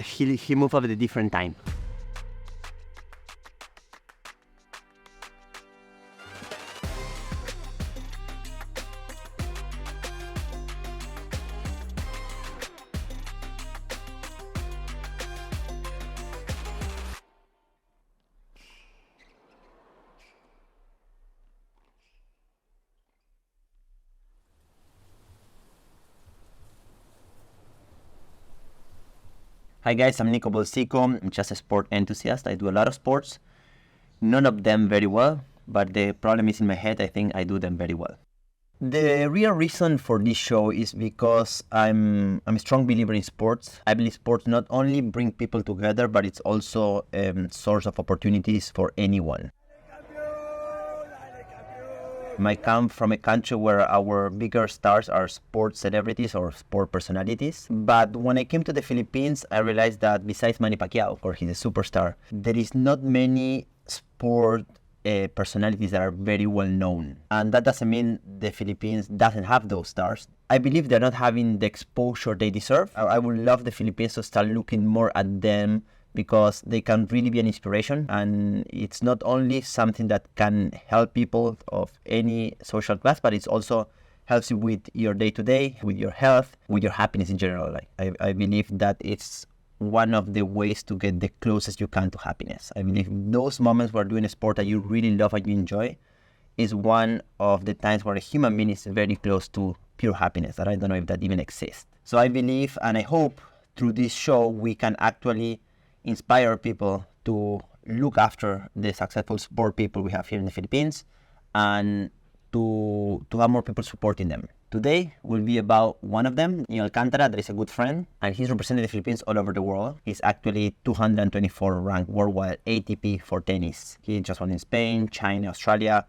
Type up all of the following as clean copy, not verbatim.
he moved at a different time. Hi guys, I'm Nico. I'm just a sport enthusiast. I do a lot of sports, none of them very well, but the problem is in my head. I think I do them very well. The real reason for this show is because I'm a strong believer in sports. I believe sports not only bring people together, but it's also a source of opportunities for anyone. I come from a country where our bigger stars are sports celebrities or sport personalities. But when I came to the Philippines, I realized that besides Manny Pacquiao, or he's a superstar, there is not many sport personalities that are very well known. And that doesn't mean the Philippines doesn't have those stars. I believe they're not having the exposure they deserve. I would love the Philippines to start looking more at them, because they can really be an inspiration, and it's not only something that can help people of any social class, but it also helps you with your day-to-day, with your health, with your happiness in general. Like I believe that it's one of the ways to get the closest you can to happiness. I believe those moments where doing a sport that you really love and you enjoy is one of the times where a human being is very close to pure happiness, that I don't know if that even exists. So I believe, and I hope through this show, we can actually inspire people to look after the successful sport people we have here in the Philippines, and to have more people supporting them. Today will be about one of them, Niño Alcantara. That is a good friend, and he's representing the Philippines all over the world. He's actually 224 ranked worldwide ATP for tennis. He just won in Spain, China, Australia,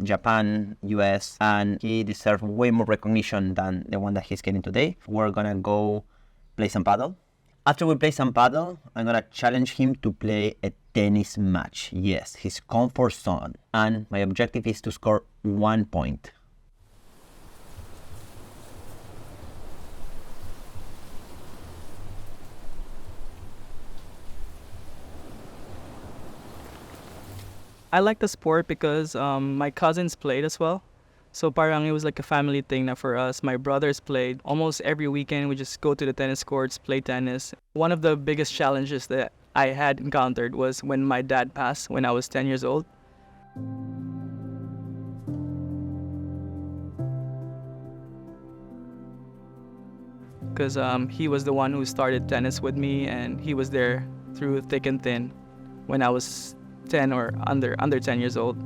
Japan, US, and he deserves way more recognition than the one that he's getting today. We're gonna go play some paddle. After we play some paddle, I'm gonna challenge him to play a tennis match. Yes, his comfort zone. And my objective is to score 1 point. I like the sport because my cousins played as well. So parang it was like a family thing na for us. My brothers played. Almost every weekend we just go to the tennis courts, play tennis. One of the biggest challenges that I had encountered was when my dad passed when I was 10 years old. Because he was the one who started tennis with me, and he was there through thick and thin when I was 10 or under 10 years old.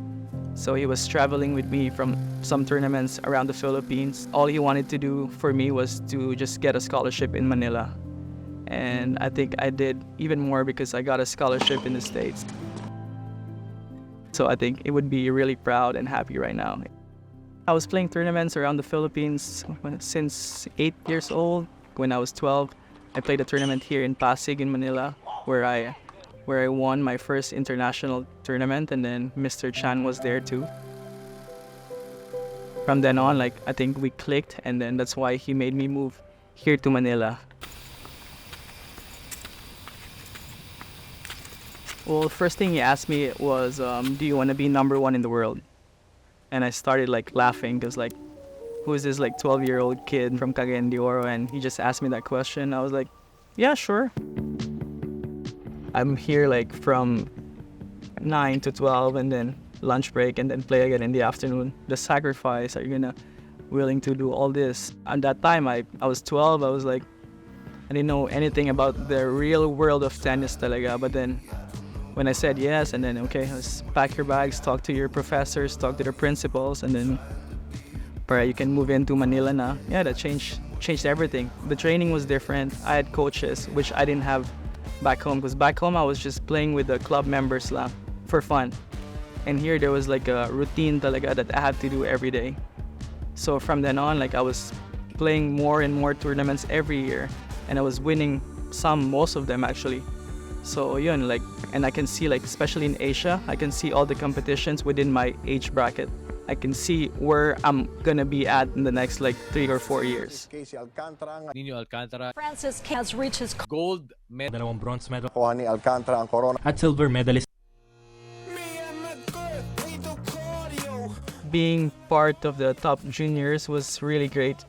So he was traveling with me from some tournaments around the Philippines. All he wanted to do for me was to just get a scholarship in Manila. And I think I did even more because I got a scholarship in the States. So I think it would be really proud and happy right now. I was playing tournaments around the Philippines since 8 years old. When I was 12, I played a tournament here in Pasig in Manila where I won my first international tournament, and then Mr. Chan was there too. From then on, I think we clicked, and then that's why he made me move here to Manila. Well, first thing he asked me was, do you want to be number one in the world? And I started laughing because who is this 12-year-old kid from Cagayan de Oro? And he just asked me that question. I was like, yeah, sure. I'm here from 9 to 12 and then lunch break and then play again in the afternoon. The sacrifice, are you willing to do all this? At that time, I was 12. I was I didn't know anything about the real world of tennis talaga. But then when I said yes, and then, okay, let's pack your bags, talk to your professors, talk to the principals, and then you can move into Manila na. Yeah, that changed everything. The training was different. I had coaches, which I didn't have back home, because back home I was just playing with the club members lang for fun, and here there was a routine talaga that I had to do every day. So from then on, I was playing more and more tournaments every year, and I was winning most of them actually. So yun, and I can see especially in Asia, I can see all the competitions within my age bracket. I can see where I'm gonna be at in the next like 3 or 4 years. Niño Alcantara. Francis has reached his Gold medal. Dalawang bronze medal Kuha ni Alcantara ang corona. at silver medalist. Being part of the top juniors was really great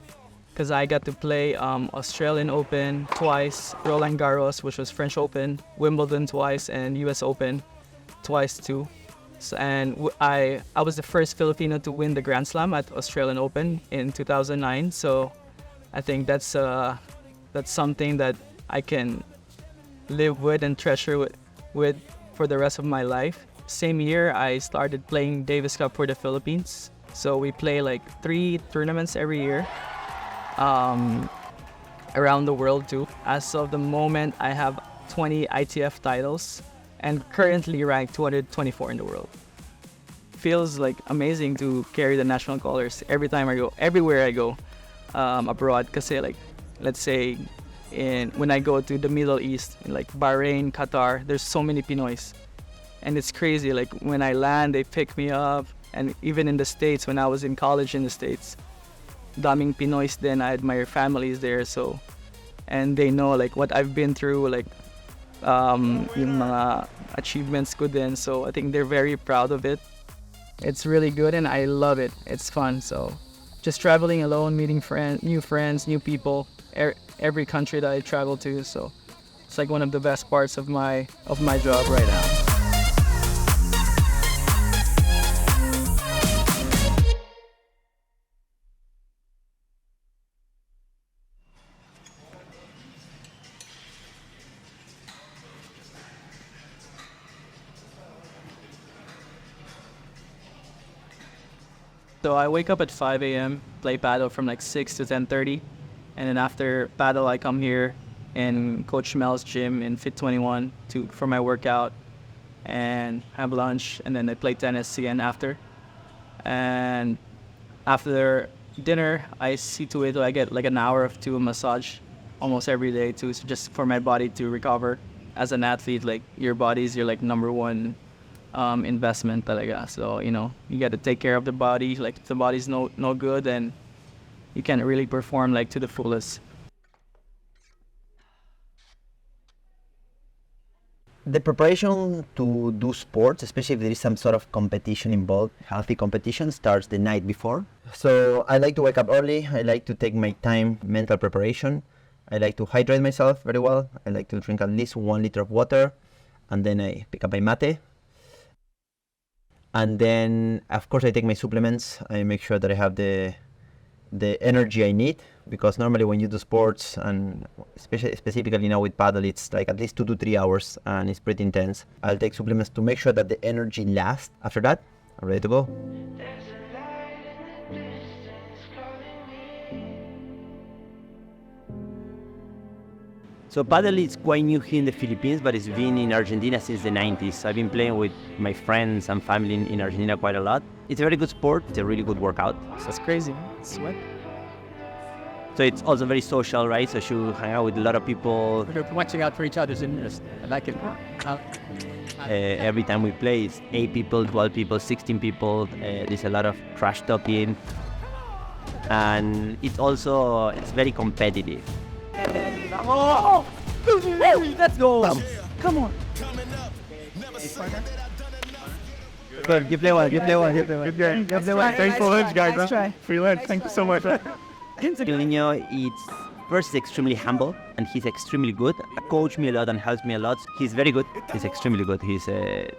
because I got to play Australian Open twice, Roland Garros, which was French Open, Wimbledon twice, and US Open twice too. So, and I was the first Filipino to win the Grand Slam at Australian Open in 2009. So I think that's something that I can live with and treasure with for the rest of my life. Same year, I started playing Davis Cup for the Philippines. So we play like 3 tournaments every year around the world too. As of the moment, I have 20 ITF titles and currently ranked 224 in the world. Feels like amazing to carry the national colors every time I go, everywhere I go abroad. Kasi like, let's say, when I go to the Middle East, in like Bahrain, Qatar, there's so many Pinoys. And it's crazy, like when I land, they pick me up. And even in the States, when I was in college in the States, daming Pinoys then, I had my families there, so, and they know like what I've been through, like yung mga achievements ko din, so I think they're very proud of it. It's really good and I love it. It's fun, so just traveling alone, meeting friends, new people, every country that I travel to, so it's like one of the best parts of my job right now. So I wake up at 5 a.m., play paddle from like 6 to 10:30, and then after paddle I come here in Coach Mel's gym in Fit 21 for my workout and have lunch, and then I play tennis again after. And after dinner, I see to it I get like an hour of massage almost every day too, so just for my body to recover. As an athlete, like your body is your like number one investment talaga. So, you know, you got to take care of the body. Like if the body's no good, then you can't really perform like to the fullest. The preparation to do sports, especially if there is some sort of competition involved, healthy competition, starts the night before. So I like to wake up early. I like to take my time, mental preparation. I like to hydrate myself very well. I like to drink at least 1 liter of water. And then I pick up my mate. And then, of course, I take my supplements. I make sure that I have the energy I need, because normally when you do sports, and specifically now with paddle, it's like at least 2 to 3 hours and it's pretty intense. I'll take supplements to make sure that the energy lasts. After that, I'm ready to go. So paddle is quite new here in the Philippines, but it's been in Argentina since the 90s. I've been playing with my friends and family in Argentina quite a lot. It's a very good sport. It's a really good workout. So it's crazy. Sweat. So it's also very social, right? So you hang out with a lot of people. We're watching out for each other's interest. I like it. Every time we play, it's 8 people, 12 people, 16 people. There's a lot of trash talking. And it's very competitive. Oh! Let's go! Come on! Good, you play one. Good game. Thanks for lunch, guys. Nice try. Free lunch. Thank you so much. Niño is extremely humble and he's extremely good. Coach me a lot and helps me a lot. He's very good. He's extremely good. He's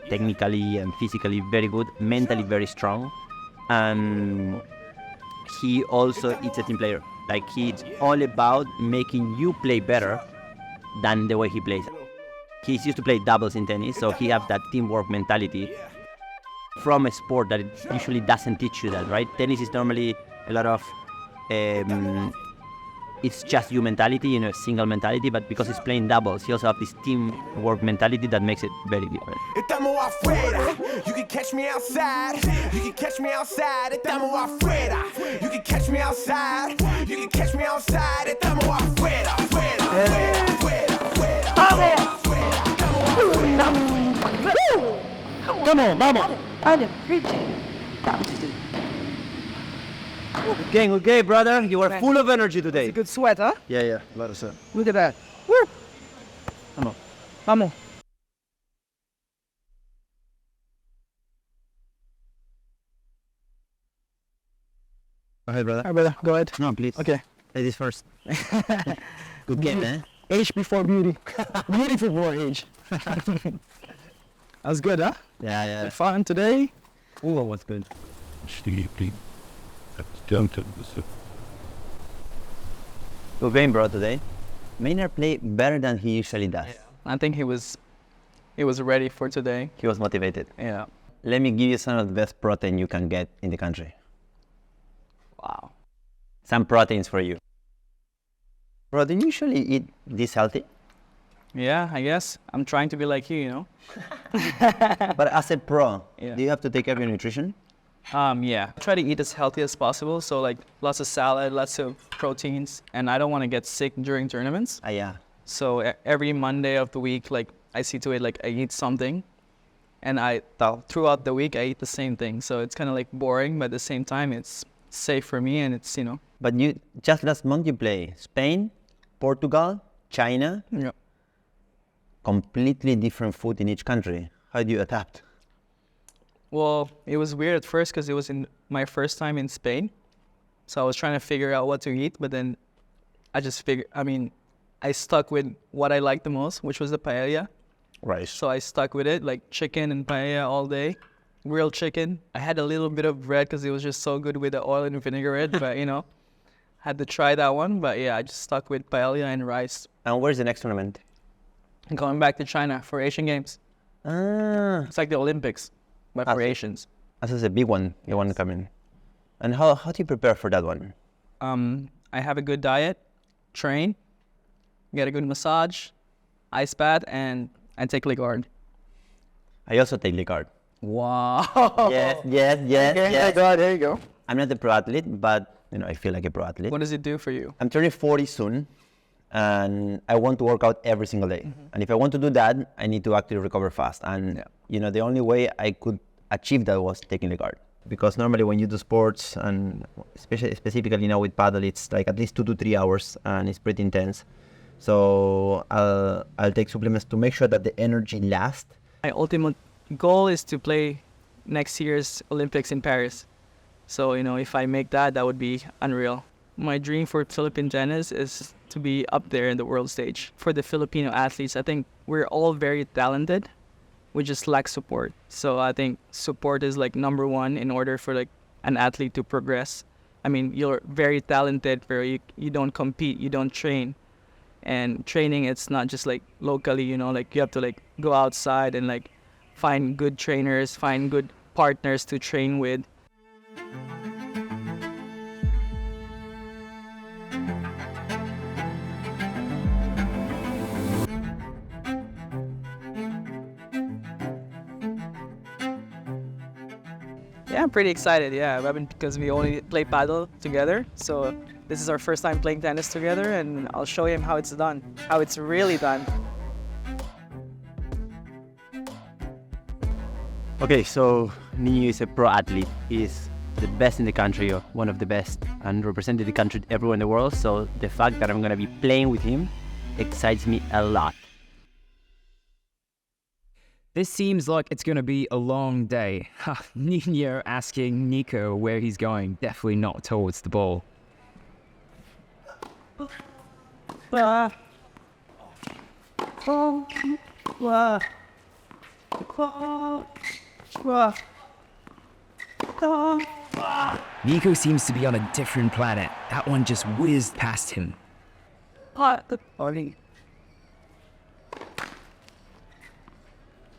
technically and physically very good, mentally very strong. And he also is a team player. Like he's all about making you play better than the way he plays. He's used to play doubles in tennis, so he has that teamwork mentality from a sport that it usually doesn't teach you that, right? Tennis is normally a lot of, it's just you mentality, you know, single mentality, but because he's playing doubles, he also has this teamwork mentality that makes it very different. Estamos afuera. You can catch me outside. You can catch me outside. Estamos afuera. You can catch me outside. You can catch me outside. Estamos afuera. Afuera. Come on, vamos. I appreciate that. Okay, brother. You are full of energy today. Good sweat, huh? Yeah. A lot of sweat. Look at that. Woo! Vamos. Vamos. Go ahead, brother. All right, brother. Go ahead. No, please. Okay. Ladies first. Good game, eh? Age before beauty. Beauty before age. That was good, huh? Yeah. Fun today. Ooh, what's good? Good game, bro, today. Mainard played better than he usually does. I think he was ready for today. He was motivated. Yeah. Let me give you some of the best protein you can get in the country. Wow. Some proteins for you. Bro, do you usually eat this healthy? Yeah, I guess. I'm trying to be like you, you know? But as a pro, Yeah. do you have to take care of your nutrition? Yeah. I try to eat as healthy as possible. So like lots of salad, lots of proteins, and I don't want to get sick during tournaments. Yeah. So every Monday of the week, like I see to it, like I eat something, and throughout the week I eat the same thing. So it's kind of like boring, but at the same time it's safe for me, and it's, you know. But you just last month you play Spain, Portugal, China. Yeah. Completely different food in each country. How do you adapt? Well, it was weird at first because it was in my first time in Spain. So I was trying to figure out what to eat, but then I stuck with what I liked the most, which was the paella. Right. So I stuck with it, like chicken and paella all day, grilled chicken. I had a little bit of bread because it was just so good with the oil and vinaigrette, but you know, had to try that one. But yeah, I just stuck with paella and rice. And where's the next tournament? Going back to China for Asian Games. Ah, It's like the Olympics, but for Asians. this is a big one, the one coming. And how do you prepare for that one? I have a good diet, train, get a good massage, ice bath, and I take LeGarde. I also take LeGarde. Wow. Yes. There you go. I'm not a pro athlete, but you know, I feel like a pro athlete. What does it do for you? I'm turning 40 soon, and I want to work out every single day. And if I want to do that, I need to actually recover fast. And you know, the only way I could achieve that was taking LeGarde. Because normally when you do sports, and specifically now with paddle, it's like at least 2 to 3 hours, and it's pretty intense. So I'll take supplements to make sure that the energy lasts. My ultimate goal is to play next year's Olympics in Paris. So, you know, if I make that, that would be unreal. My dream for Philippine tennis is to be up there in the world stage. For the Filipino athletes, I think we're all very talented. We just lack support. So I think support is like number one in order for like an athlete to progress. I mean, you're very talented, but you don't compete, you don't train. And training, it's not just like locally, you know, like you have to like go outside and like find good trainers, find good partners to train with. Yeah, I'm pretty excited. Yeah, because we only play paddle together. So this is our first time playing tennis together, and I'll show him how it's done, how it's really done. Okay, so Niño is a pro athlete. He's the best in the country, or one of the best, and represented the country everywhere in the world. So the fact that I'm going to be playing with him excites me a lot. This seems like it's going to be a long day. Niño asking Nico where he's going, definitely not towards the ball. Nico seems to be on a different planet. That one just whizzed past him.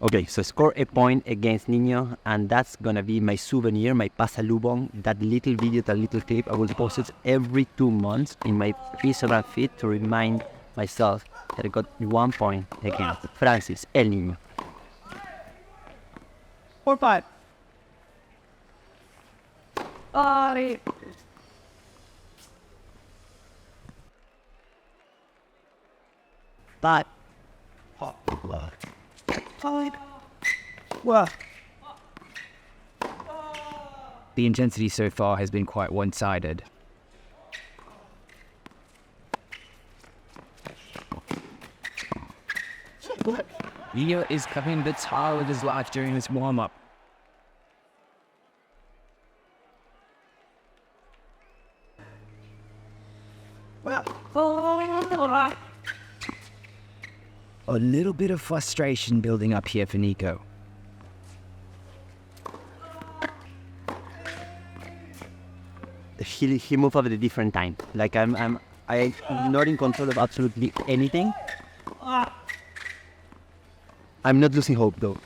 Okay, so score a point against Niño, and that's gonna be my souvenir, my pasalubong, that little video, that little clip. I will post it every 2 months in my Instagram feed to remind myself that I got 1 point against Francis El Niño. 4-5. But The intensity so far has been quite one-sided. Niño is covering the tile of his life during this warm-up. A little bit of frustration building up here for Nico. He moved at a different time. Like I'm not in control of absolutely anything. I'm not losing hope though.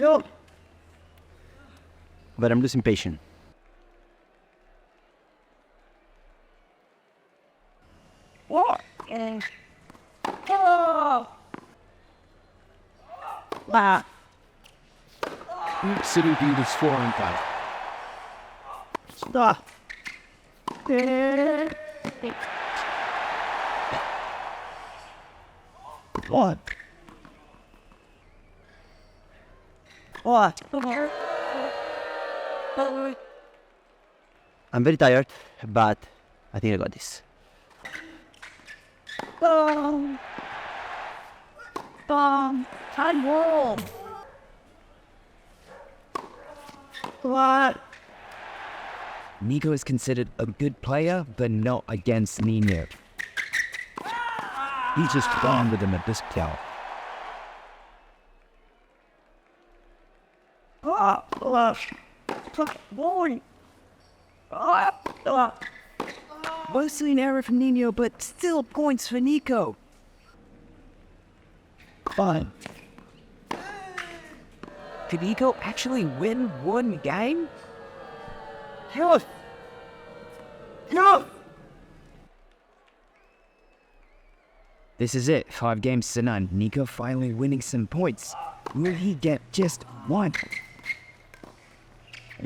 No! But I'm losing patience. City beat is 4-5. Stop. What? What? I'm very tired, but I think I got this. What? Nico is considered a good player, but not against Niño. He's just gone with him at this count. Mostly an error from Niño, but still points for Nico. Fine. Could Nico actually win one game? Yes! Yes! This is it, 5 games to none. Nico finally winning some points. Will he get just one?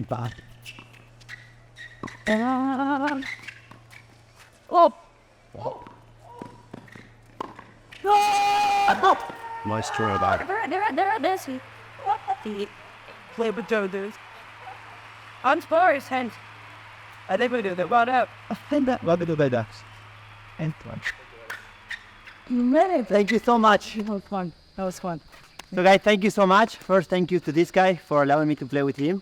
Bad. Nice throw back. Play with Joe, dude. On Spurs, hands. I think we do that. Run out. Welcome to the and Thank you so much. That was fun. That was fun. So guys, thank you so much. First, thank you to this guy for allowing me to play with him.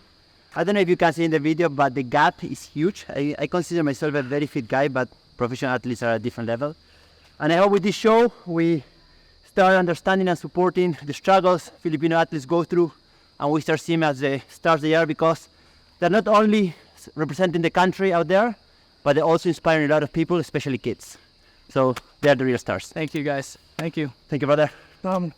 I don't know if you can see in the video, but the gap is huge. I consider myself a very fit guy, but professional athletes are at a different level. And I hope with this show, we start understanding and supporting the struggles Filipino athletes go through, and we start seeing them as the stars they are, because they're not only representing the country out there, but they're also inspiring a lot of people, especially kids. So they're the real stars. Thank you, guys. Thank you. Thank you, brother. Vamos.